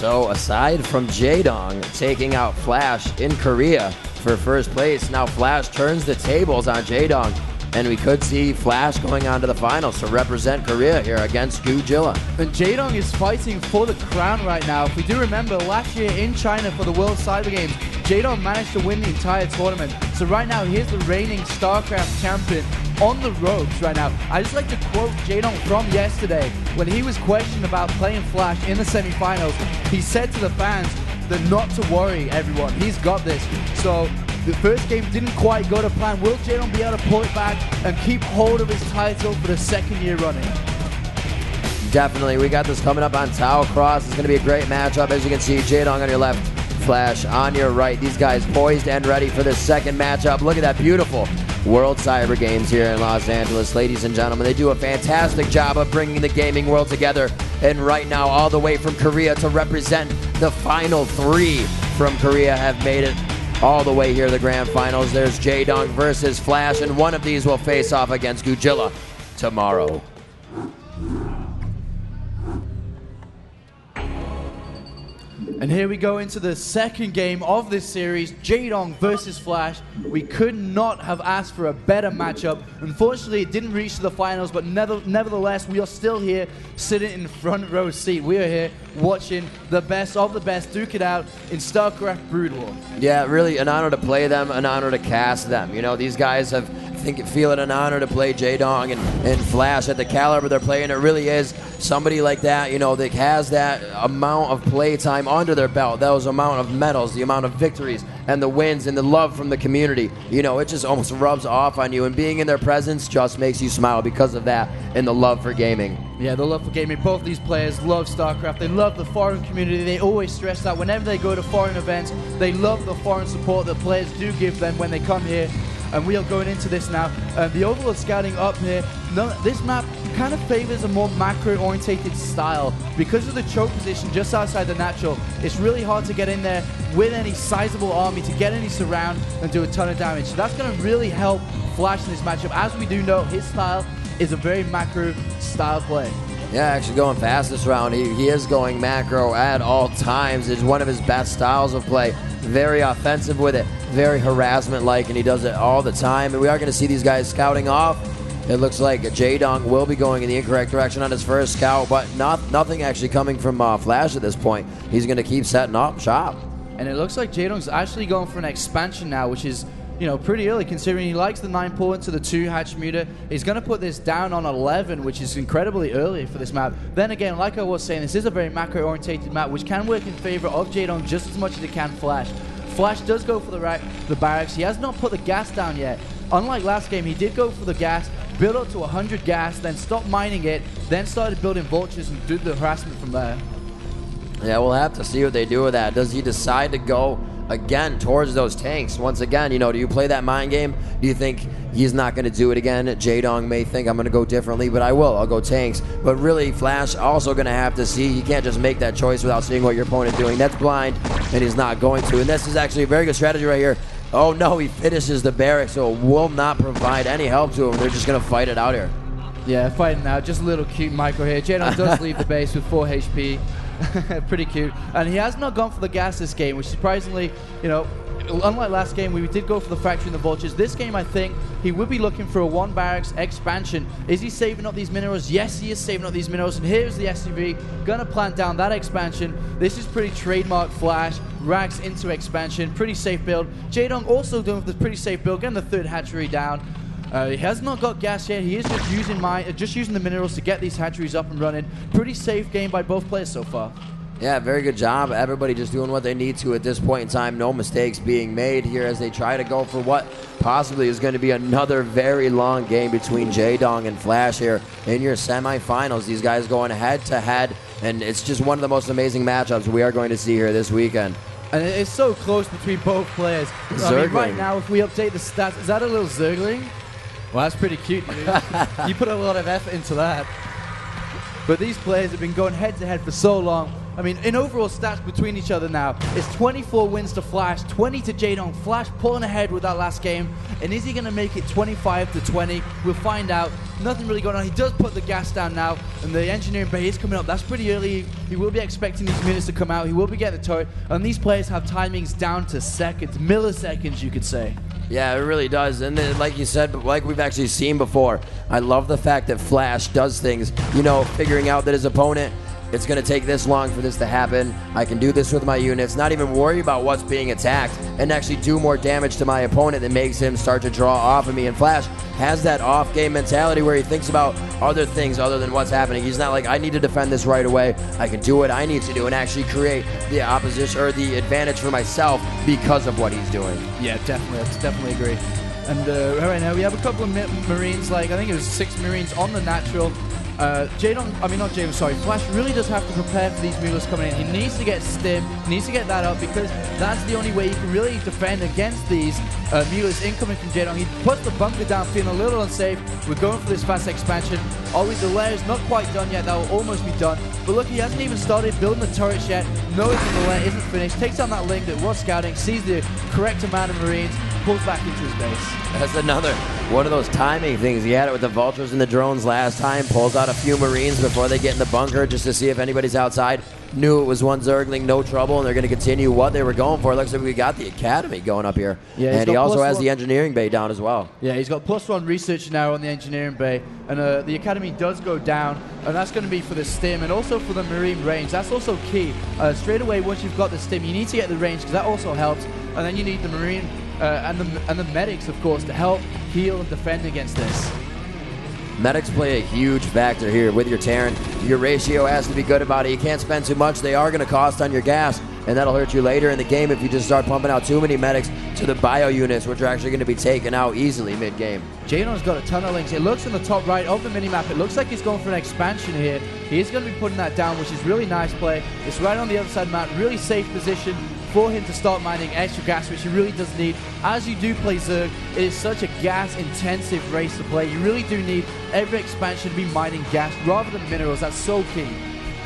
So aside from Jaedong taking out Flash in Korea for first place, now Flash turns the tables on Jaedong, and we could see Flash going on to the finals to represent Korea here against Godzilla. And Jaedong is fighting for the crown right now. If we do remember, last year in China for the World Cyber Games, Jaedong managed to win the entire tournament. So right now, here's the reigning Starcraft champion on the ropes right now. I just like to quote Jaedong from yesterday. When he was questioned about playing Flash in the semifinals, he said to the fans that not to worry, everyone. He's got this. So the first game didn't quite go to plan. Will Jaedong be able to pull it back and keep hold of his title for the second year running? Definitely. We got this coming up on Tau Cross. It's going to be a great matchup. As you can see, Jaedong on your left, Flash on your right. These guys poised and ready for this second matchup. Look at that beautiful World Cyber Games here in Los Angeles. Ladies and gentlemen, they do a fantastic job of bringing the gaming world together. And right now, all the way from Korea to represent the final three from Korea have made it all the way here to the grand finals. There's Jaedong versus Flash, and one of these will face off against Godzilla tomorrow. And here we go into the second game of this series, Jaedong versus Flash. We could not have asked for a better matchup. Unfortunately, it didn't reach to the finals, but nevertheless, we are still here sitting in front row seat. We are here watching the best of the best duke it out in Starcraft Brood War. Yeah, really an honor to play them, an honor to cast them. You know, these guys feel it an honor to play Jaedong and Flash at the caliber they're playing. It really is somebody like that, you know, that has that amount of play time under their belt, those amount of medals, the amount of victories and the wins and the love from the community. You know, it just almost rubs off on you, and being in their presence just makes you smile because of that and the love for gaming. Yeah, the love for gaming. Both these players love StarCraft. They love the foreign community. They always stress that whenever they go to foreign events, they love the foreign support that players do give them when they come here. And we are going into this now. The overlord scouting up here. This map kind of favors a more macro-orientated style. Because of the choke position just outside the natural, it's really hard to get in there with any sizable army to get any surround and do a ton of damage. So that's going to really help Flash in this matchup. As we do know, his style is a very macro style play. Yeah, actually going fast this round. He is going macro at all times. It's one of his best styles of play. Very offensive with it, very harassment-like, and he does it all the time. And we are going to see these guys scouting off. It looks like Jaedong will be going in the incorrect direction on his first scout, but nothing actually coming from Flash at this point. He's going to keep setting up shop. And it looks like Jaedong's actually going for an expansion now, which is, you know, pretty early considering he likes the 9 pull into the 2 hatch meter. He's going to put this down on 11, which is incredibly early for this map. Then again, like I was saying, this is a very macro-orientated map, which can work in favor of Jaedong just as much as it can Flash. Flash does go for the barracks. He has not put the gas down yet. Unlike last game, he did go for the gas, build up to 100 gas, then stopped mining it, then started building vultures and did the harassment from there. Yeah, we'll have to see what they do with that. Does he decide to go again towards those tanks? Once again, you know, do you play that mind game? Do you think he's not going to do it again? Jaedong may think I'm going to go differently, but I'll go tanks. But really, Flash also going to have to see. You can't just make that choice without seeing what your opponent is doing. That's blind, and he's not going to. And this is actually a very good strategy right here. Oh no, he finishes the barracks, so it will not provide any help to him. They're just going to fight it out here. Yeah, fighting out. Just a little cute micro here. Jaedong does leave the base with 4 HP. Pretty cute. And he has not gone for the gas this game, which surprisingly, you know, unlike last game, we did go for the factory and the vultures. This game, I think, he would be looking for a 1 barracks expansion. Is he saving up these minerals? Yes, he is saving up these minerals. And here's the SUV, gonna plant down that expansion. This is pretty trademark Flash. Racks into expansion, pretty safe build. Jaedong also doing the pretty safe build, getting the 3rd hatchery down. He has not got gas yet. He is just using the minerals to get these hatcheries up and running. Pretty safe game by both players so far. Yeah, very good job. Everybody just doing what they need to at this point in time. No mistakes being made here as they try to go for what possibly is going to be another very long game between Jaedong and Flash here in your semifinals. These guys going head-to-head, and it's just one of the most amazing matchups we are going to see here this weekend. And it's so close between both players. I mean, right now, if we update the stats, is that a little Zergling? Well, that's pretty cute, dude. You put a lot of effort into that. But these players have been going head-to-head for so long. I mean, in overall stats between each other now, it's 24 wins to Flash, 20 to Jaedong. Flash pulling ahead with that last game. And is he going to make it 25 to 20? We'll find out. Nothing really going on. He does put the gas down now, and the engineering bay is coming up. That's pretty early. He will be expecting these minutes to come out. He will be getting the turret. And these players have timings down to seconds, milliseconds, you could say. Yeah, it really does. And then, like you said, but like we've actually seen before, I love the fact that Flash does things, you know, figuring out that his opponent, it's going to take this long for this to happen. I can do this with my units, not even worry about what's being attacked, and actually do more damage to my opponent that makes him start to draw off of me. And Flash has that off-game mentality where he thinks about other things other than what's happening. He's not like, I need to defend this right away. I can do what I need to do and actually create the opposition or the advantage for myself because of what he's doing. Yeah, definitely. I definitely agree. And right now we have a couple of Marines, like I think it was 6 Marines on the natural. Flash really does have to prepare for these Mulas coming in. He needs to get stim, he needs to get that up because that's the only way he can really defend against these Mulas incoming from Jaedong. He puts the bunker down, feeling a little unsafe. We're going for this fast expansion. The layer's not quite done yet, that will almost be done. But look, he hasn't even started building the turrets yet. Knows that the layer isn't finished, takes down that link that was scouting, sees the correct amount of Marines, pulls back into his base. That's another one of those timing things. He had it with the vultures and the drones last time. Pulls out a few Marines before they get in the bunker just to see if anybody's outside. Knew it was one Zergling, no trouble, and they're going to continue what they were going for. It looks like we got the academy going up here. Yeah, and he also has the engineering bay down as well. Yeah, he's got +1 research now on the engineering bay, and the academy does go down, and that's going to be for the stim and also for the Marine range. That's also key. Straight away, once you've got the stim, you need to get the range because that also helps, and then you need the Marine and the medics, of course, to help heal and defend against this. Medics play a huge factor here with your Terran. Your ratio has to be good about it. You can't spend too much. They are going to cost on your gas, and that'll hurt you later in the game if you just start pumping out too many medics to the bio units, which are actually going to be taken out easily mid-game. Jaedong's got a ton of links. It looks in the top right of the minimap. It looks like he's going for an expansion here. He is going to be putting that down, which is really nice play. It's right on the other side of the map. Really safe position for him to start mining extra gas, which he really does need. As you do play Zerg, it is such a gas-intensive race to play. You really do need every expansion to be mining gas rather than minerals. That's so key.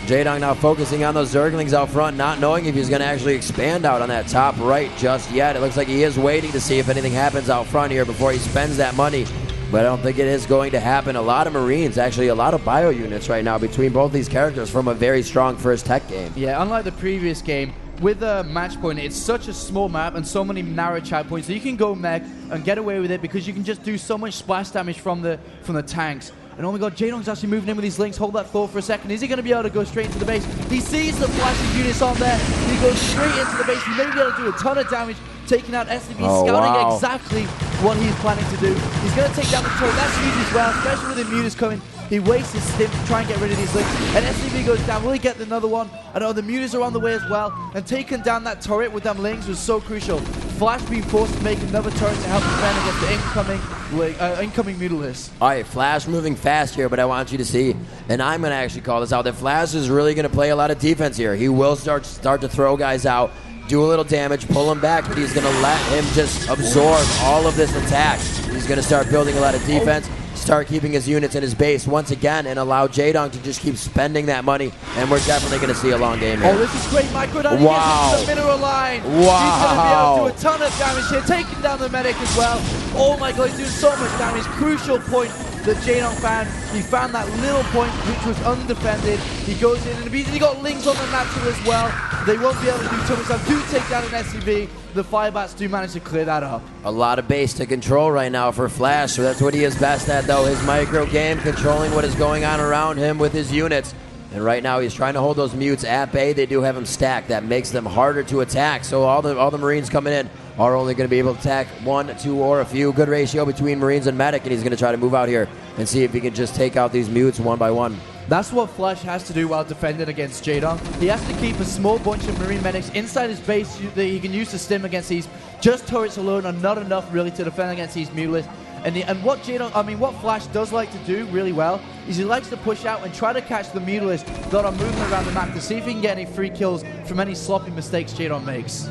Jaedong now focusing on those Zerglings out front, not knowing if he's going to actually expand out on that top right just yet. It looks like he is waiting to see if anything happens out front here before he spends that money. But I don't think it is going to happen. A lot of Marines, actually a lot of bio units right now between both these characters from a very strong first tech game. Yeah, unlike the previous game, with a match point, it's such a small map and so many narrow chat points, so you can go mech and get away with it because you can just do so much splash damage from the tanks. And oh my god, Jaedong's actually moving in with these links. Hold that thought for a second. Is he going to be able to go straight into the base? He sees the flashing units on there. He goes straight into the base. He may be able to do a ton of damage, taking out SCB, scouting exactly what he's planning to do. He's going to take down the turret. That's huge as well, especially with the Mutas coming. He wastes his stim to try and get rid of these links. And SCB goes down. Will he get another one? I know the Mutas are on the way as well. And taking down that turret with them links was so crucial. Flash being forced to make another turret to help defend against the incoming Mutalists. All right, Flash moving fast here, but I want you to see, and I'm going to actually call this out, that Flash is really going to play a lot of defense here. He will start to throw guys out, do a little damage, pull him back, but he's going to let him just absorb all of this attack. He's going to start building a lot of defense, start keeping his units in his base once again, and allow Jaedong to just keep spending that money, and we're definitely going to see a long game here. Oh, this is great micro down. Wow. He gets into the mineral line. Wow. He's going to be able to do a ton of damage here, taking down the medic as well. Oh my god, he's doing so much damage. Crucial point that Jaedong found. He found that little point which was undefended. He goes in and immediately got links on the natural as well. They won't be able to do too much. Do take down an SCB. The Firebats do manage to clear that up. A lot of base to control right now for Flash, so that's what he is best at though, his micro game, controlling what is going on around him with his units. And right now he's trying to hold those mutes at bay. They do have him stacked. That makes them harder to attack. So all the Marines coming in are only going to be able to attack 1, 2, or a few. Good ratio between Marines and Medic, and he's going to try to move out here and see if he can just take out these mutes one by one. That's what Flash has to do while defending against Jaedong. He has to keep a small bunch of Marine medics inside his base that he can use to stim against these. Just turrets alone are not enough really to defend against these Mutalists. And what Flash does like to do really well is he likes to push out and try to catch the Mutalists that are moving around the map to see if he can get any free kills from any sloppy mistakes Jaedong makes.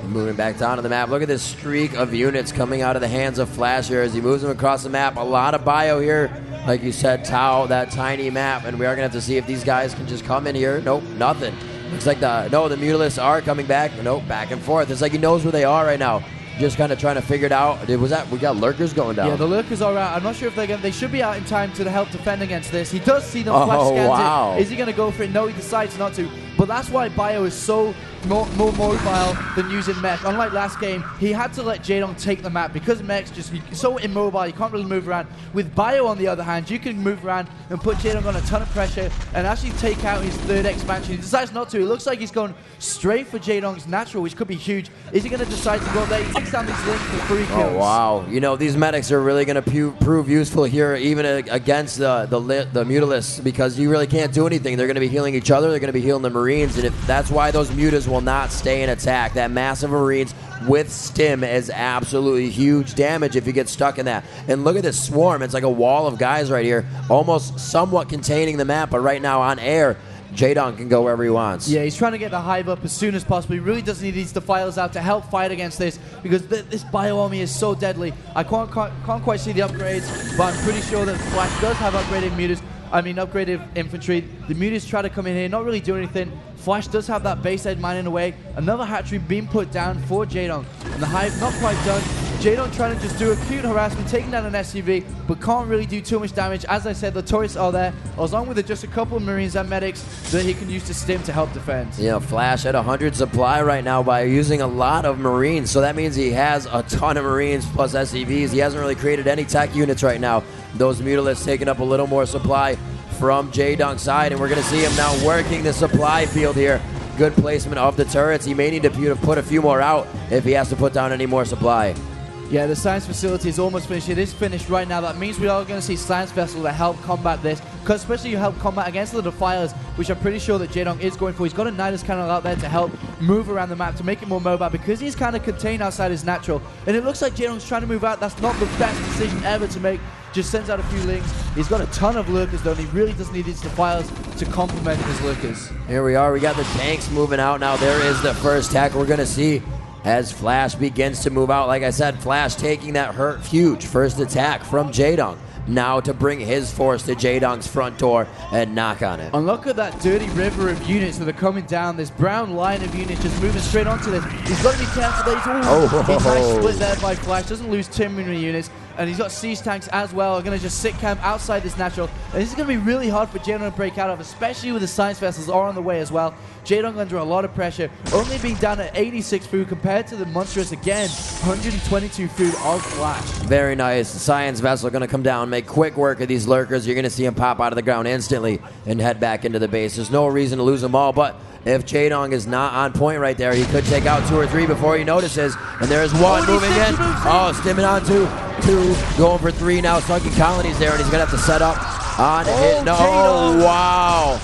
Moving back down to the map. Look at this streak of units coming out of the hands of Flash here as he moves them across the map. A lot of bio here like you said, Tau, that tiny map, and we are going to have to see if these guys can just come in here. Nope, nothing. Looks like the Mutalisks are coming back. Nope, back and forth. It's like he knows where they are right now. Just kind of trying to figure it out. We got lurkers going down. Yeah, the lurkers are out. I'm not sure if they should be out in time to help defend against this. He does see them flash scans wow. Is he going to go for it? No, he decides not to. But that's why Bio is so more mobile than using Mech. Unlike last game, he had to let Jaedong take the map because Mech's just so immobile, you can't really move around. With Bio, on the other hand, you can move around and put Jaedong on a ton of pressure and actually take out his third expansion. He decides not to. It looks like he's going straight for Jaedong's natural, which could be huge. Is he going to decide to go there? He takes down these links for 3 kills. Oh, wow. You know, these medics are really going to prove useful here, even against the Mutalisks, because you really can't do anything. They're going to be healing each other. They're going to be healing the Marines, and that's why those Mutas will not stay in attack. That massive Marines with Stim is absolutely huge damage if you get stuck in that. And look at this swarm. It's like a wall of guys right here, almost somewhat containing the map, but right now on air, Jaedong can go wherever he wants. Yeah, he's trying to get the hive up as soon as possible. He really does need these defilers out to help fight against this, because this Bio army is so deadly. I can't quite see the upgrades, but I'm pretty sure that Flash does have upgraded infantry. The Mutas try to come in here, not really do anything. Flash does have that base head mining away. Another hatchery being put down for Jaedong. And the hive not quite done. Jaedong trying to just do acute harassment, taking down an SUV, but can't really do too much damage. As I said, the turrets are there, along with just a couple of Marines and medics that he can use to stim to help defend. You know, Flash at 100 supply right now by using a lot of Marines, so that means he has a ton of Marines plus SCVs. He hasn't really created any tech units right now. Those Mutalisks taking up a little more supply from Jaedong's side, and we're going to see him now working the supply field here. Good placement of the turrets. He may need to put a few more out if he has to put down any more supply. Yeah, the science facility is almost finished. It is finished right now. That means we are going to see science vessels to help combat this, because especially you help combat against the defilers, which I'm pretty sure that Jaedong is going for. He's got a Nidus cannon out there to help move around the map to make it more mobile, because he's kind of contained outside his natural. And it looks like Jaedong's trying to move out. That's not the best decision ever to make. Just sends out a few links. He's got a ton of lurkers though, and he really does need these defilers to complement his lurkers. Here we are. We got the tanks moving out now. There is the first attack we're going to see as Flash begins to move out. Like I said, Flash taking that huge first attack from Jaedong. Now to bring his force to Jaedong's front door and knock on it. And look at that dirty river of units that are coming down. This brown line of units just moving straight onto this. He's got to be careful there. He's nice split there by Flash. Doesn't lose too many units. And he's got siege tanks as well. Are going to just sit camp outside this natural. And this is going to be really hard for Jaedong to break out of, especially with the science vessels are on the way as well. Jaedong under a lot of pressure, only being down at 86 food compared to the monstrous, again, 122 food of Flash. Very nice. The science vessel going to come down, make quick work of these lurkers. You're going to see him pop out of the ground instantly and head back into the base. There's no reason to lose them all, but if Jaedong is not on point right there, he could take out 2 or 3 before he notices. And there's one moving in. Oh, stimming on 2. Going for 3 now. Sunken colonies there, and he's going to have to set up on hit. No, wow.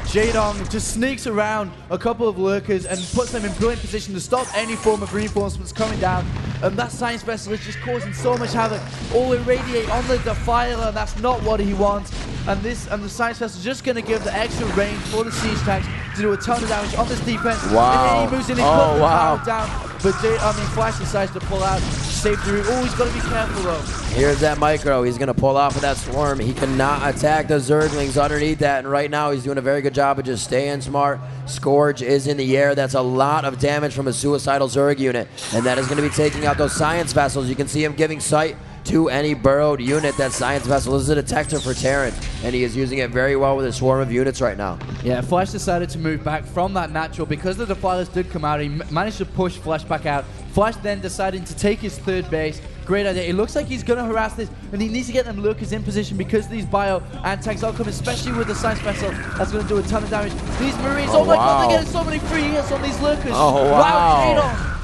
Jaedong just sneaks around a couple of lurkers and puts them in brilliant position to stop any form of reinforcements coming down. And that science vessel is just causing so much havoc. All irradiate on the defiler, and that's not what he wants. And the science vessel is just going to give the extra range for the siege tanks to do a ton of damage on this defense. Wow. And then he moves in and cuts the power down. But Flash decides to pull out, save the route. Oh, he's got to be careful though. Here's that micro. He's going to pull off of that swarm. He cannot attack the Zerglings underneath that. And right now he's doing a very good job of just staying smart. Scourge is in the air. That's a lot of damage from a suicidal Zerg unit. And that is going to be taking out those science vessels. You can see him giving sight to any burrowed unit. That science vessel is a detector for Terran, and he is using it very well with a swarm of units right now. Yeah, Flash decided to move back from that natural because the defilers did come out. He managed to push Flash back out. Flash then decided to take his third base. Great idea. It looks like he's going to harass this, and he needs to get them lurkers in position because these bio and tanks are coming, especially with the science vessel. That's going to do a ton of damage. These Marines, oh my god, they're getting so many free hits on these lurkers. Oh, wow. Jaedong.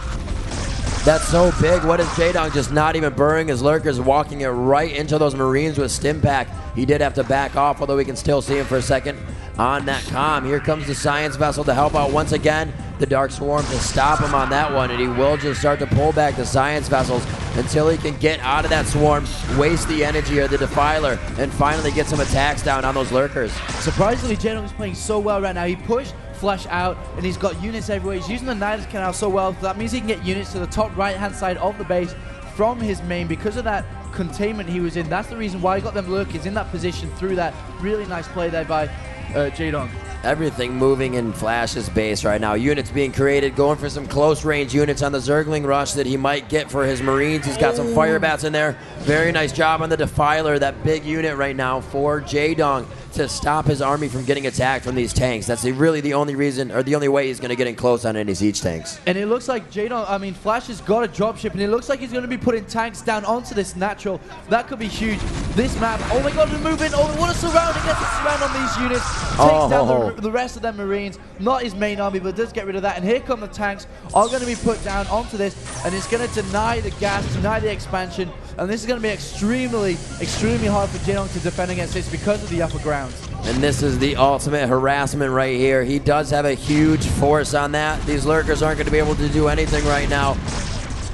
That's so big. What is Jaedong just not even burrowing his lurkers, walking it right into those Marines with stim pack? He did have to back off, although we can still see him for a second on that comm. Here comes the science vessel to help out once again. The Dark Swarm to stop him on that one, and he will just start to pull back the science vessels until he can get out of that swarm, waste the energy of the defiler, and finally get some attacks down on those lurkers. Surprisingly, Jaedong is playing so well right now. He pushed Flash out, and he's got units everywhere. He's using the Nidus canal so well. That means he can get units to the top right-hand side of the base from his main because of that containment he was in. That's the reason why he got them lurkers in that position through that really nice play there by Jaedong. Everything moving in Flash's base right now. Units being created, going for some close range units on the Zergling rush that he might get for his Marines. He's got some fire bats in there. Very nice job on the Defiler, that big unit right now for Jaedong to stop his army from getting attacked from these tanks. That's really the only reason, or the only way he's going to get in close on any siege tanks. And it looks like Flash has got a dropship, and it looks like he's going to be putting tanks down onto this natural. That could be huge. This map, oh my god, they're moving. Oh, what a surround. He gets a surround on these units. Takes down the rest of their Marines. Not his main army, but does get rid of that. And here come the tanks, are going to be put down onto this, and it's going to deny the gas, deny the expansion. And this is going to be extremely, extremely hard for Jaedong to defend against this because of the upper ground. And this is the ultimate harassment right here. He does have a huge force on that. These lurkers aren't going to be able to do anything right now.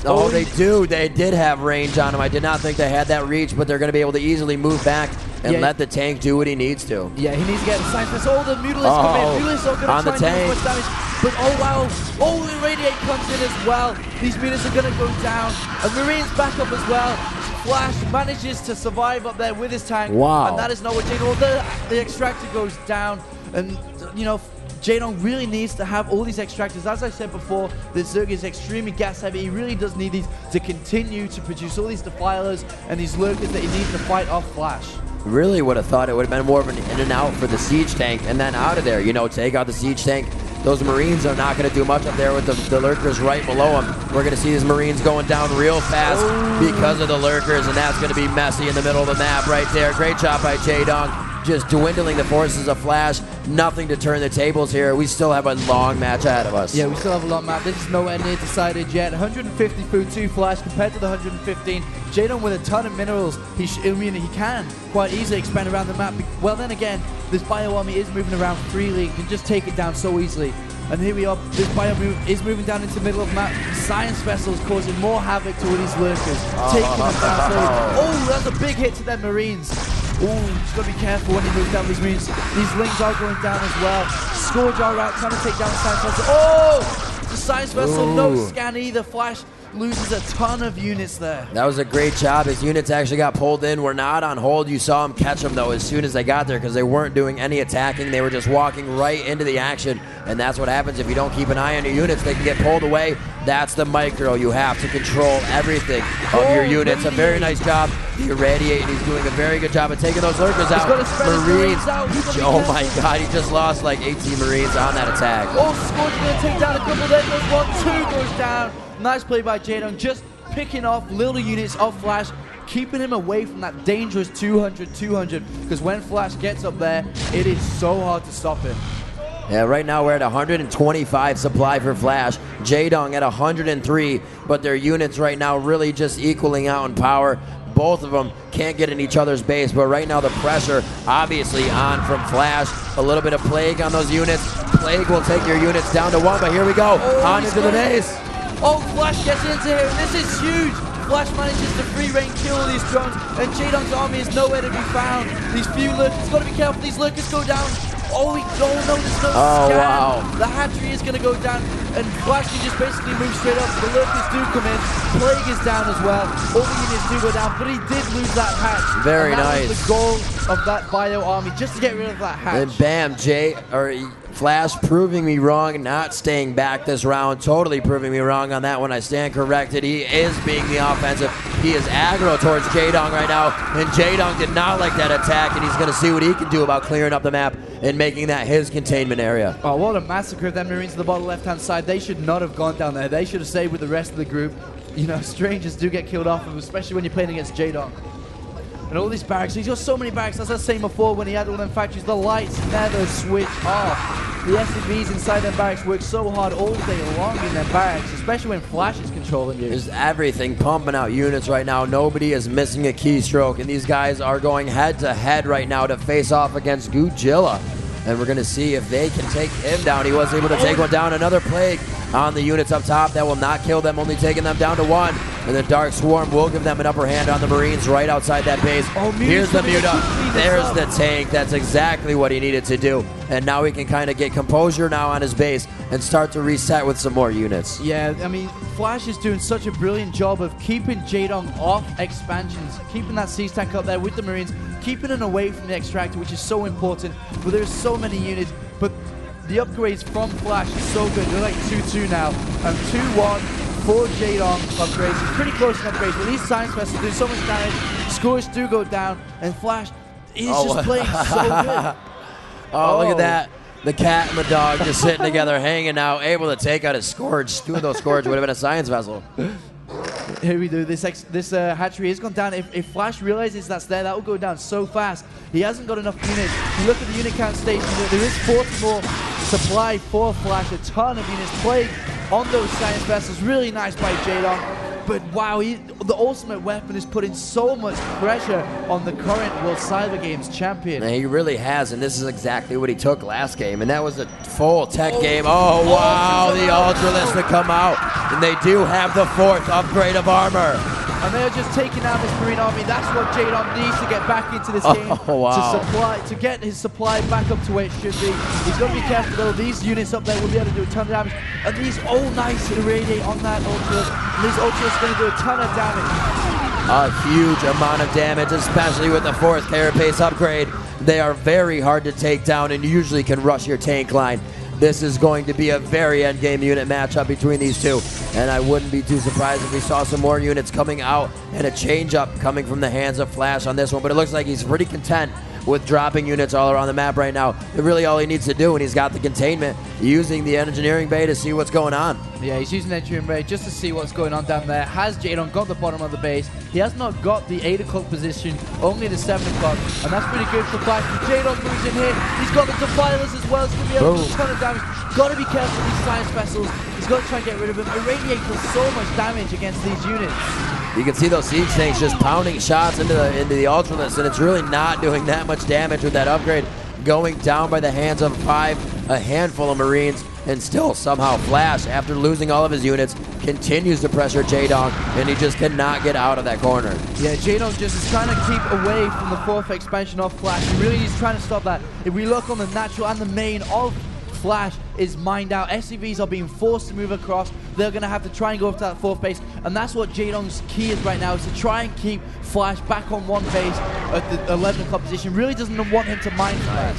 Oh, they do. They did have range on him. I did not think they had that reach, but they're going to be able to easily move back and let the tank do what he needs to. Yeah, he needs to get the science. Oh, the Mutalisks come in. Mutalisks are going to try and do as much damage. But oh wow, oh, the Radiate comes in as well. These Mutalisks are going to go down. And Marines back up as well. Flash manages to survive up there with his tank. Wow. And that is not what Jaedong. The extractor goes down. And, you know, Jaedong really needs to have all these extractors. As I said before, the Zerg is extremely gas heavy. He really does need these to continue to produce all these defilers and these lurkers that he needs to fight off Flash. Really would have thought it would have been more of an in and out for the siege tank and then out of there. You know, take out the siege tank. Those Marines are not going to do much up there with the lurkers right below them. We're going to see these Marines going down real fast because of the lurkers, and that's going to be messy in the middle of the map right there. Great job by Jaedong. Just dwindling the forces of Flash. Nothing to turn the tables here. We still have a long match ahead of us. Yeah, we still have a long map. This is nowhere near decided yet. 150 food to Flash compared to the 115. Jaedong with a ton of minerals. He can quite easily expand around the map. Well, then again, this bio army is moving around freely. Can just take it down so easily. And here we are. This bio is moving down into the middle of the map. Science vessels causing more havoc to all these lurkers. Taking them down slowly. Oh, that's a big hit to their Marines. Oh, just got to be careful when he moves down these Marines. These Lings are going down as well. Scourge are out, trying to take down the Science Vessel. Oh! The Science Vessel, no scan either. Flash loses a ton of units there. That was a great job. His units actually got pulled in. We're not on hold. You saw him catch them, though, as soon as they got there because they weren't doing any attacking. They were just walking right into the action, and that's what happens if you don't keep an eye on your units. They can get pulled away. That's the micro. You have to control everything of your units. A very nice job. The Irradiate, he's doing a very good job of taking those lurkers out. Marines. Oh my god, he just lost like 18 Marines on that attack. Oh, Scourge going to take down a couple there. Goes 1, 2 goes down. Nice play by Jaedong, just picking off little units of Flash, keeping him away from that dangerous 200, because when Flash gets up there, it is so hard to stop him. Yeah, right now we're at 125 supply for Flash. Jaedong at 103, but their units right now really just equaling out in power. Both of them can't get in each other's base, but right now the pressure obviously on from Flash. A little bit of Plague on those units. Plague will take your units down to 1, but here we go. On into the base. Oh, Flash gets into here, and this is huge. Flash manages to free range kill all these drones, and Jaedong's army is nowhere to be found. These few lurkers, gotta be careful, these lurkers go down. Oh, no, there's no scan. Wow. The hatchery is gonna go down, and Flash can just basically move straight up. The lurkers do come in. Plague is down as well. All the units do go down, but he did lose that hatch. Very nice. nice. Was the goal of that bio army, just to get rid of that hatch. And bam, Flash proving me wrong, not staying back this round, totally proving me wrong on that one. I stand corrected. He is being the offensive. He is aggro towards Jaedong right now, and Jaedong did not like that attack, and he's going to see what he can do about clearing up the map and making that his containment area. Oh, what a massacre of them Marines to the bottom left-hand side. They should not have gone down there. They should have stayed with the rest of the group. You know, strangers do get killed off, especially when you're playing against Jaedong. And all these barracks, he's got so many barracks. As I was saying before, when he had all them factories, the lights never switch off. The SCVs inside their barracks work so hard all day long in their barracks, especially when Flash is controlling you. There's everything pumping out units right now. Nobody is missing a keystroke, and these guys are going head-to-head right now to face off against Godzilla. And we're going to see if they can take him down. He was able to take one down. Another Plague on the units up top. That will not kill them, only taking them down to 1. And the Dark Swarm will give them an upper hand on the Marines right outside that base. Oh, here's the Muta. There's up. the tank. That's exactly what he needed to do. And now he can kind of get composure now on his base and start to reset with some more units. Yeah, I mean, Flash is doing such a brilliant job of keeping Jaedong off expansions, keeping that siege tank up there with the Marines, keeping it away from the extractor, which is so important. But there's so many units, but the upgrades from Flash is so good. They're like 2-2 now, and 2-1 for Jaedong upgrades. It's pretty close in upgrades, but these science vessels do so much damage. Scores do go down, and Flash is just playing so good. Look at that. The cat and the dog just sitting together, hanging out, able to take out a Scourge. Two of those Scourge would have been a science vessel. Here we do. This hatchery has gone down. If Flash realizes that's there, that will go down so fast. He hasn't got enough units. You look at the unit count station, there is 40 more supply for Flash. A ton of units played on those science vessels. Really nice by Jaedong. But wow, the ultimate weapon is putting so much pressure on the current World Cyber Games champion. And he really has, and this is exactly what he took last game, and that was a full tech game. Oh, wow, the Ultralisk to come out, and they do have the 4th upgrade of armor. And they're just taking out this Marine army. That's what Jaedong needs to get back into this game. Oh, wow. To get his supply back up to where it should be. He's got to be careful though. These units up there will be able to do a ton of damage. And these all nice irradiate on that Ultras. And these Ultras are going to do a ton of damage. A huge amount of damage, especially with the 4th Carapace upgrade. They are very hard to take down and usually can rush your tank line. This is going to be a very endgame unit matchup between these two, and I wouldn't be too surprised if we saw some more units coming out and a change-up coming from the hands of Flash on this one, but it looks like he's pretty content with dropping units all around the map right now. Really all he needs to do, and he's got the containment, using the engineering bay to see what's going on. Yeah, he's using the engineering bay just to see what's going on down there. Has Jaedong got the bottom of the base? He has not got the 8 o'clock position, only the 7 o'clock, and that's pretty good for Flash. Jaedong moves in here. He's got the defilers as well. It's going to be able to do a ton of damage. Got to be careful with these science vessels. He's got to try and get rid of them. Irradiate does so much damage against these units. You can see those siege tanks just pounding shots into the Ultralisk, and it's really not doing that much damage with that upgrade. Going down by the hands of 5, a handful of Marines, and still somehow Flash, after losing all of his units, continues to pressure Jaedong, and he just cannot get out of that corner. Yeah, Jaedong just is trying to keep away from the 4th expansion of Flash. He really is trying to stop that. If we look on the natural and the main of Flash is mined out. SCVs are being forced to move across. They're going to have to try and go up to that 4th base, and that's what Jaedong's key is right now, is to try and keep Flash back on one base at the 11 o'clock position. Really doesn't want him to mine Flash.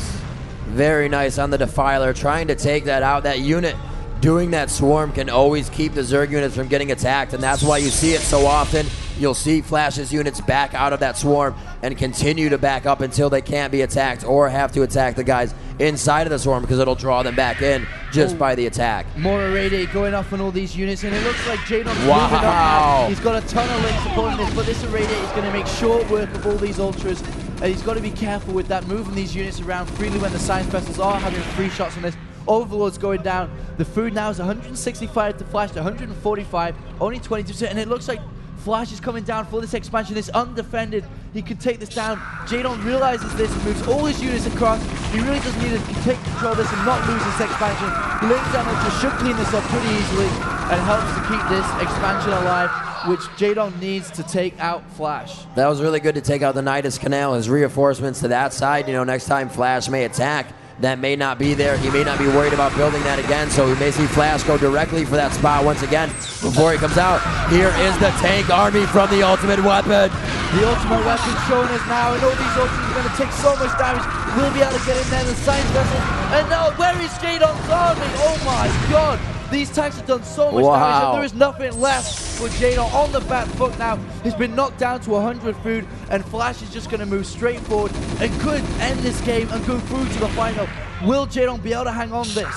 Very nice on the Defiler, trying to take that out. That unit doing that swarm can always keep the Zerg units from getting attacked, and that's why you see it so often. You'll see Flash's units back out of that swarm and continue to back up until they can't be attacked or have to attack the guys inside of the swarm, because it'll draw them back in just by the attack. More irradiate going off on all these units, and it looks like Jaedong's moving up now. He's got a ton of links supporting this, but this irradiate is going to make short work of all these Ultras. And he's got to be careful with that, moving these units around freely when the science vessels are having free shots on this. Overlord's going down. The food now is 165 to Flash to 145, only 22%, and it looks like Flash is coming down for this expansion. This undefended, he could take this down. Jaedong realizes this and moves all his units across. He really does need to take control of this and not lose this expansion. He lays down Ultra should clean this up pretty easily and helps to keep this expansion alive, which Jaedong needs to take out Flash. That was really good to take out the Nidus Canal. His reinforcements to that side, next time Flash may attack, that may not be there. He may not be worried about building that again, so we may see Flash go directly for that spot once again before he comes out. Here is the tank army from the ultimate weapon. The ultimate weapon showing us now, and all these ultras are going to take so much damage. We'll be able to get in there, the science vessel. And now, where is Jaedong's army? Oh my god! These tanks have done so much damage, and there is nothing left for Jaedong on the back foot now. He's been knocked down to 100 food, and Flash is just going to move straight forward and could end this game and go through to the final. Will Jaedong be able to hang on this?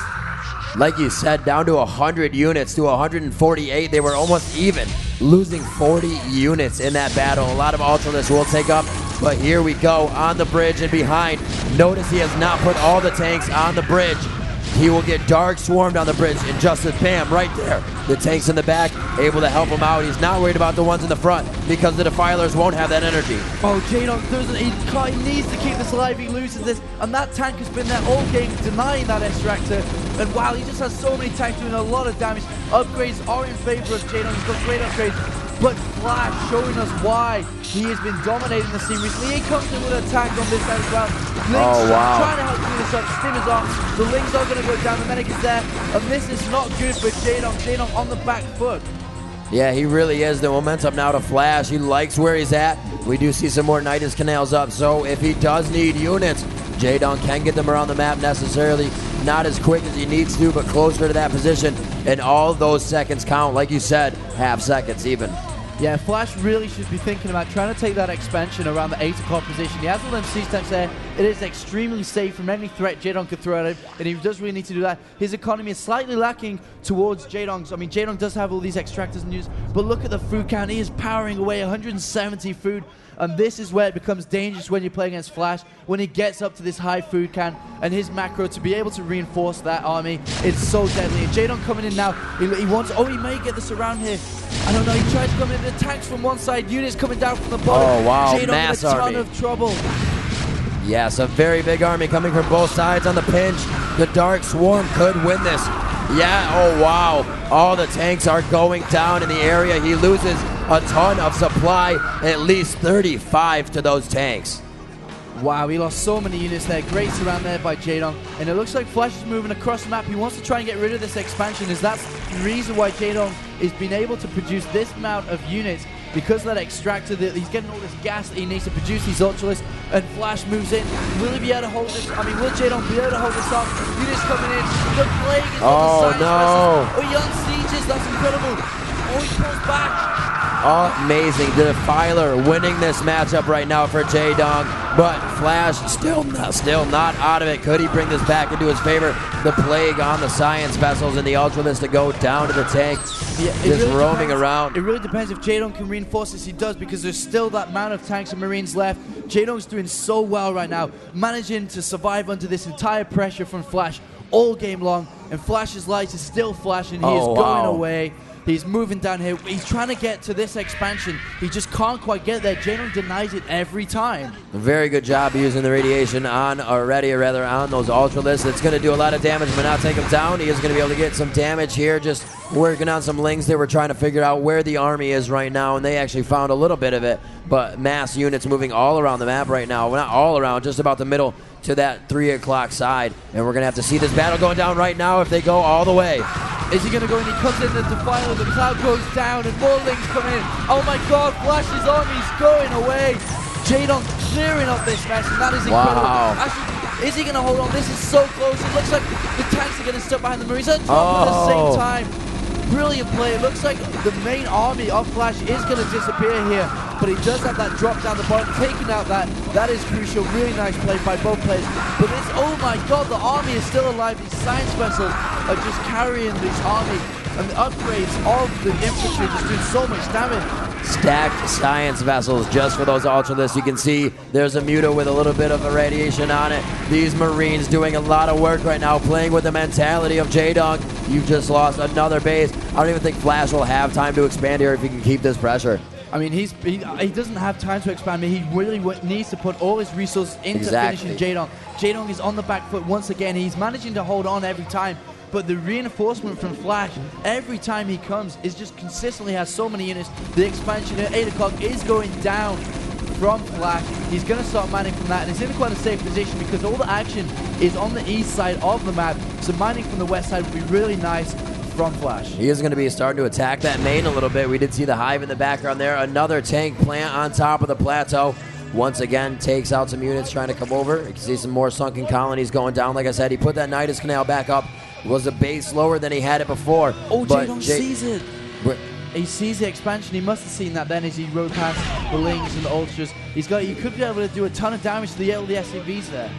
Like you said, down to 100 units to 148. They were almost even, losing 40 units in that battle. A lot of Ultralisk will take up, but here we go on the bridge and behind. Notice he has not put all the tanks on the bridge. He will get dark swarmed on the bridge, and just as bam, right there. The tanks in the back, able to help him out. He's not worried about the ones in the front because the Defilers won't have that energy. Oh, Jaedong doesn't, he needs to keep this alive. He loses this, and that tank has been there all game, denying that extractor. And wow, he just has so many tanks doing a lot of damage. Upgrades are in favor of Jaedong. He's got great upgrades. but Flash showing us why he has been dominating the scene recently. He comes in with an attack on this side as well. Lynx trying to help clean this up. Stim is off. The Lynx are going to go down. The medic is there. And this is not good for Jaedong. Jaedong on the back foot. Yeah, he really is. The momentum now to Flash. He likes where he's at. We do see some more Nidus canals up, so if he does need units, Jaedong can get them around the map necessarily. Not as quick as he needs to, but closer to that position. And all those seconds count, like you said, half seconds even. Yeah, Flash really should be thinking about trying to take that expansion around the 8 o'clock position. He has all them C-stacks there. It is extremely safe from any threat Jaedong could throw at him, and he does really need to do that. His economy is slightly lacking towards Jaedong's. I mean, Jaedong does have all these extractors and use, but look at the food count. He is powering away 170 food, and this is where it becomes dangerous when you play against Flash, when he gets up to this high food count, and his macro to be able to reinforce that army, it's so deadly. And Jaedong coming in now, he wants, oh, he may get this around here. I don't know, he tries to come in, attacks from one side, units coming down from the bottom. Oh, wow, Jaedong mass in a ton army. of trouble. Yes, a very big army coming from both sides on the pinch. The Dark Swarm could win this. Yeah, oh wow. All the tanks are going down in the area. He loses a ton of supply, at least 35 to those tanks. Wow, he lost so many units there. Great surround there by Jaedong. And it looks like Flash is moving across the map. He wants to try and get rid of this expansion, as that's the reason why Jaedong is being able to produce this amount of units, because of that extractor, that he's getting all this gas that he needs to produce these Ultralists, and Flash moves in. Will he be able to hold this? I mean, will Jaedong be able to hold this off? Units coming in. The Plague is on the side. Oh, he unsieges. That's incredible. Oh, he pulls back. Amazing. The Defiler winning this matchup right now for Jaedong, but Flash still not out of it. Could he bring this back into his favor? The Plague on the Science Vessels and the Ultralists to go down to the tank, yeah, just really roaming around. It really depends if Jaedong can reinforce this. He does, because there's still that amount of tanks and Marines left. Jaedong's doing so well right now, managing to survive under this entire pressure from Flash all game long, and Flash's light is still flashing. He is going away. He's moving down here. He's trying to get to this expansion. He just can't quite get there. Jaedong denies it every time. Very good job using the radiation on those Ultralists. It's going to do a lot of damage, but not take him down. He is going to be able to get some damage here, just working on some lings. They were trying to figure out where the army is right now, and they actually found a little bit of it, but mass units moving all around the map right now. Well, not all around, just about the middle to that 3 o'clock side, and we're going to have to see this battle going down right now if they go all the way. Is he going to go in? He comes in the Defiler, the cloud goes down, and more Lings come in. Oh my god, Flash's army's going away. Jaedong clearing up this mess, and that is incredible. Wow. Actually, is he going to hold on? This is so close. It looks like the tanks are getting stuck behind the Marines at the same time. Brilliant play. It looks like the main army of Flash is going to disappear here, but he does have that drop down the bottom, taking out that is crucial. Really nice play by both players. But this, oh my god, the army is still alive. These Science Vessels are just carrying this army, and the upgrades of the infantry just doing so much damage. Stacked Science Vessels just for those Ultralists. You can see there's a Muta with a little bit of irradiation on it. These Marines doing a lot of work right now, playing with the mentality of Jaedong. You've just lost another base. I don't even think Flash will have time to expand here if he can keep this pressure. I mean, he doesn't have time to expand. He really needs to put all his resources into finishing Jaedong. Jaedong is on the back foot once again. He's managing to hold on every time. But the reinforcement from Flash, every time he comes, is just consistently has so many units. The expansion at 8 o'clock is going down from Flash. He's going to start mining from that, and it's in quite a safe position because all the action is on the east side of the map. So mining from the west side would be really nice from Flash. He is going to be starting to attack that main a little bit. We did see the hive in the background there. Another tank plant on top of the plateau. Once again, takes out some units trying to come over. You can see some more sunken colonies going down. Like I said, he put that Nidus Canal back up. Was a base lower than he had it before. Oh, Jaedong sees it. He sees the expansion. He must have seen that then as he rode past the Lings and the Ultras. He could be able to do a ton of damage to all the SCVs there.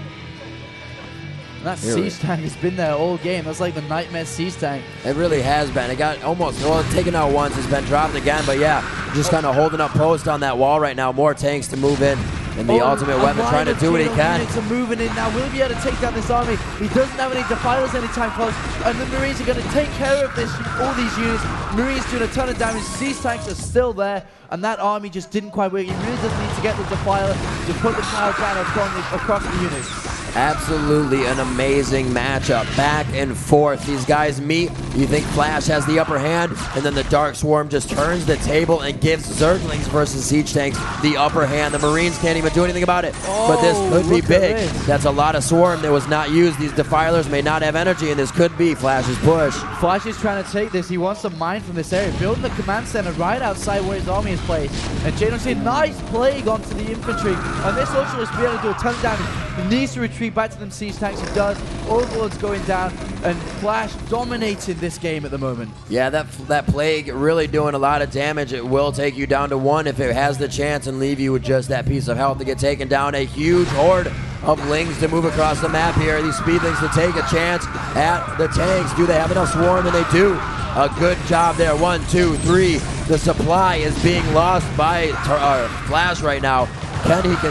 And that siege tank has been there all game. That's like the nightmare siege tank. It really has been. It got almost, well, taken out once. It's been dropped again. But yeah, just kind of holding up post on that wall right now. More tanks to move in. And the ultimate weapon trying to do what he can. Units are moving in now. Will he be able to take down this army? He doesn't have any Defilers anytime close. And the Marines are going to take care of this. All these units. Marines doing a ton of damage. Siege tanks are still there. And that army just didn't quite work. He really does need to get the Defiler to put the cloud down across the units. Absolutely an amazing matchup. Back and forth. These guys meet. You think Flash has the upper hand, and then the Dark Swarm just turns the table and gives Zerglings versus Siege Tanks the upper hand. The Marines can't even do anything about it. But this could be big. That's a lot of Swarm that was not used. These Defilers may not have energy, and this could be Flash's push. Flash is trying to take this. He wants to mine from this area, building the command center right outside where his army is placed. And Jaedong's a nice plague onto the infantry. And this Ultra will be able to do a ton of damage. He needs to retreat back to them siege tanks. He does. Overlord's going down, and Flash dominating this game at the moment. Yeah, that plague really doing a lot of damage. It will take you down to 1 if it has the chance and leave you with just that piece of health to get taken down. A huge horde of Lings to move across the map here. These Speedlings to take a chance at the tanks. Do they have enough Swarm? And they do. A good job there. 1, 2, 3. The supply is being lost by Flash right now.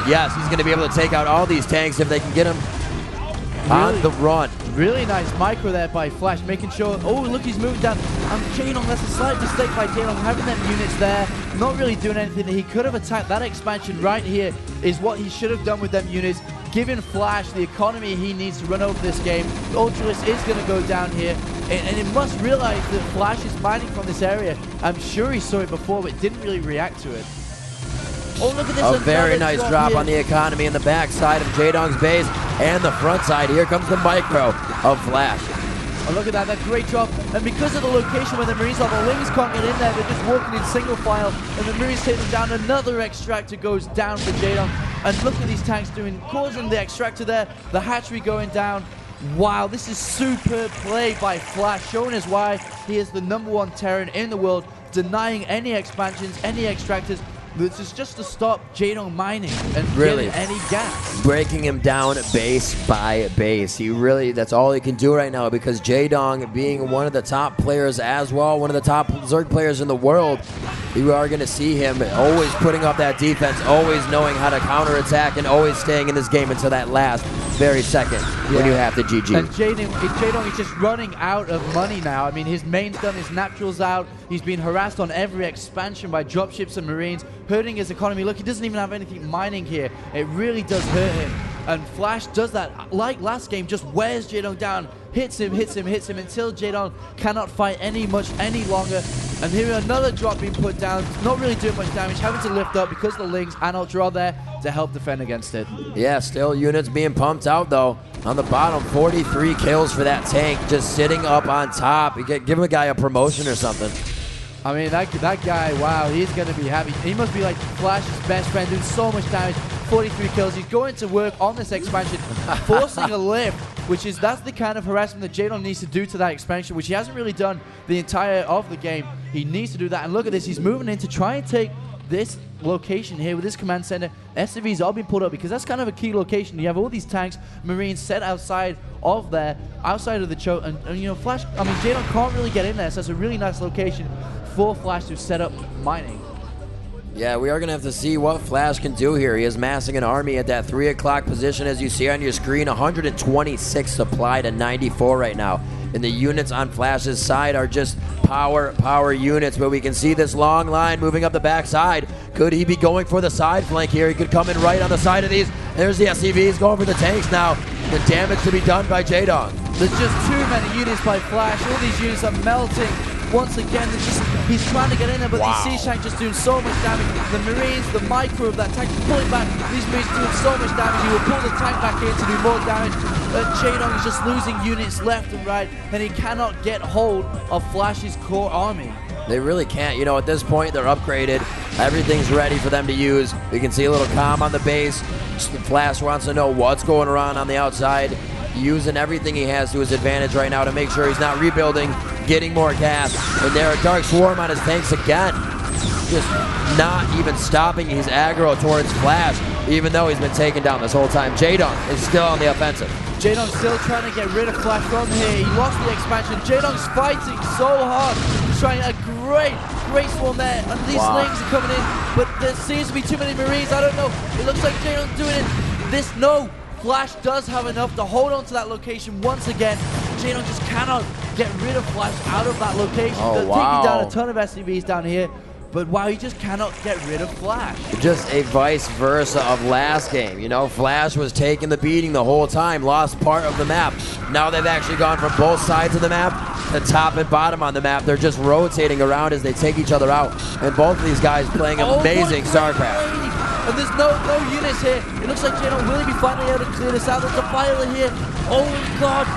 Yes, he's going to be able to take out all these tanks if they can get him on the run. Really nice micro there by Flash, making sure. Oh, look, he's moving down. Jaedong, that's a slight mistake by Jaedong, having them units there, not really doing anything. He could have attacked that expansion right here, is what he should have done with them units, giving Flash the economy he needs to run over this game. The Ultralisk is going to go down here, and it must realize that Flash is mining from this area. I'm sure he saw it before, but didn't really react to it. Oh, look at this. A very nice drop on the economy in the back side of Jaedong's base and the front side. Here comes the micro of Flash. Oh, look at that great drop. And because of the location where the Marines are, the Lings can't get in there. They're just walking in single file, and the Marines take them down. Another extractor goes down for Jaedong. And look at these tanks doing, causing the extractor there, the hatchery going down. Wow, this is superb play by Flash, showing us why he is the #1 Terran in the world, denying any expansions, any extractors. This is just to stop Jaedong mining and getting any gas. Breaking him down base by base. That's all he can do right now, because Jaedong, being one of the top players as well, one of the top Zerg players in the world, you are going to see him always putting up that defense, always knowing how to counterattack, and always staying in this game until that last very second when you have to GG. And Jaedong is just running out of money now. I mean, his main's done, his natural's out. He's been harassed on every expansion by dropships and Marines, hurting his economy. Look, he doesn't even have anything mining here. It really does hurt him. And Flash does that, like last game, just wears Jaedong down, hits him until Jaedong cannot fight any longer. And here another drop being put down, not really doing much damage, having to lift up because the Lings and Ultra are there to help defend against it. Yeah, still units being pumped out though. On the bottom, 43 kills for that tank, just sitting up on top. Give him a guy a promotion or something. I mean, that guy, wow, he's going to be happy. He must be like Flash's best friend, doing so much damage. 43 kills. He's going to work on this expansion, forcing a lift, that's the kind of harassment that Jaedong needs to do to that expansion, which he hasn't really done the entire of the game. He needs to do that. And look at this. He's moving in to try and take this location here with this command center. SCVs all been pulled up because that's kind of a key location. You have all these tanks, Marines set outside of the choke, and you know, Flash, I mean, Jaedong can't really get in there, so that's a really nice location for Flash to set up mining. Yeah, we are going to have to see what Flash can do here. He is massing an army at that 3 o'clock position, as you see on your screen. 126 supply to 94 right now. And the units on Flash's side are just power units, but we can see this long line moving up the backside. Could he be going for the side flank here? He could come in right on the side of these. There's the SCVs going for the tanks now. The damage to be done by Jaedong. There's just too many units by Flash. All these units are melting. Once again, he's trying to get in there, but these siege tanks just doing so much damage. The Marines, the micro of that tank, pulling back. These Marines doing so much damage. He will pull the tank back in to do more damage. Jaedong is just losing units left and right, and he cannot get hold of Flash's core army. They really can't. You know, at this point, they're upgraded. Everything's ready for them to use. We can see a little calm on the base. Flash wants to know what's going on the outside. Using everything he has to his advantage right now to make sure he's not rebuilding, getting more gas. And there, a Dark Swarm on his tanks again. Just not even stopping his aggro towards Flash, even though he's been taken down this whole time. Jaedong is still on the offensive. Jaedong's still trying to get rid of Flash from here. He lost the expansion. Jaedong's fighting so hard. He's trying a great swarm there. And these Lings are coming in, but there seems to be too many Marines. I don't know. It looks like Jaedong's doing it. Flash does have enough to hold on to that location once again. Jaedong just cannot get rid of Flash out of that location. Taking down a ton of SCVs down here. but wow, he just cannot get rid of Flash. Just a vice versa of last game. You know, Flash was taking the beating the whole time, lost part of the map. Now they've actually gone from both sides of the map, the top and bottom on the map. They're just rotating around as they take each other out. And both of these guys playing amazing StarCraft. And there's no units here. It looks like Jaedong will be finally able to clear this out. There's a Violet here. Oh God.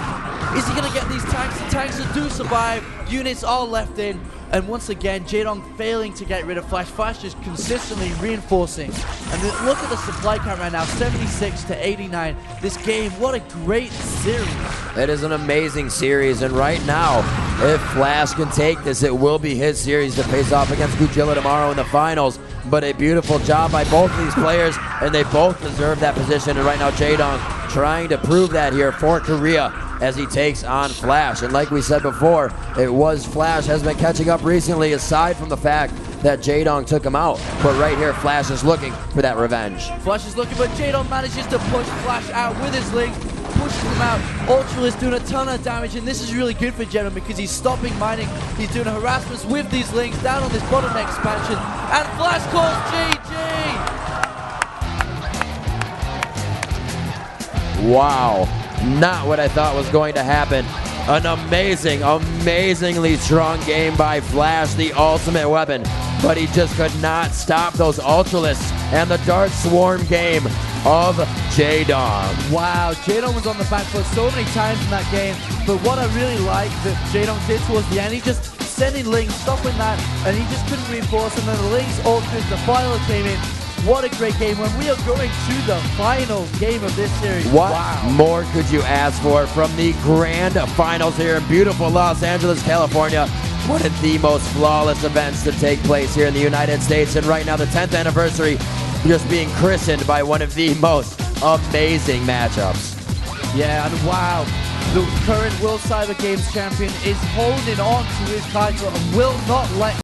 Is he going to get these tanks? The tanks that do survive. Units all left in. And once again, Jaedong failing to get rid of Flash. Flash just consistently reinforcing. And look at the supply count right now, 76 to 89. This game, what a great series. It is an amazing series, and right now, if Flash can take this, it will be his series to face off against Godzilla tomorrow in the finals. But a beautiful job by both of these players, and they both deserve that position. And right now, Jaedong trying to prove that here for Korea as he takes on Flash. And like we said before, it was Flash has been catching up recently, aside from the fact that Jaedong took him out. But right here, Flash is looking for that revenge. Flash is looking, but Jaedong manages to push Flash out with his link, pushes him out. Ultralisk doing a ton of damage, and this is really good for Jaedong because he's stopping mining. He's doing harassments with these links down on this bottleneck expansion, and Flash calls GG! Wow. Not what I thought was going to happen. An amazingly strong game by Flash, the ultimate weapon. But he just could not stop those Ultralisks and the Dark Swarm game of Jaedong. Wow, Jaedong was on the back foot so many times in that game. But what I really like that Jaedong did towards the end, he just sending links, stopping that, and he just couldn't reinforce. And then the links, Ultras, the final came in. What a great game when we are going to the final game of this series. What more could you ask for from the grand finals here in beautiful Los Angeles, California? One of the most flawless events to take place here in the United States. And right now, the 10th anniversary just being christened by one of the most amazing matchups. Yeah, and wow, the current World Cyber Games champion is holding on to his title and will not let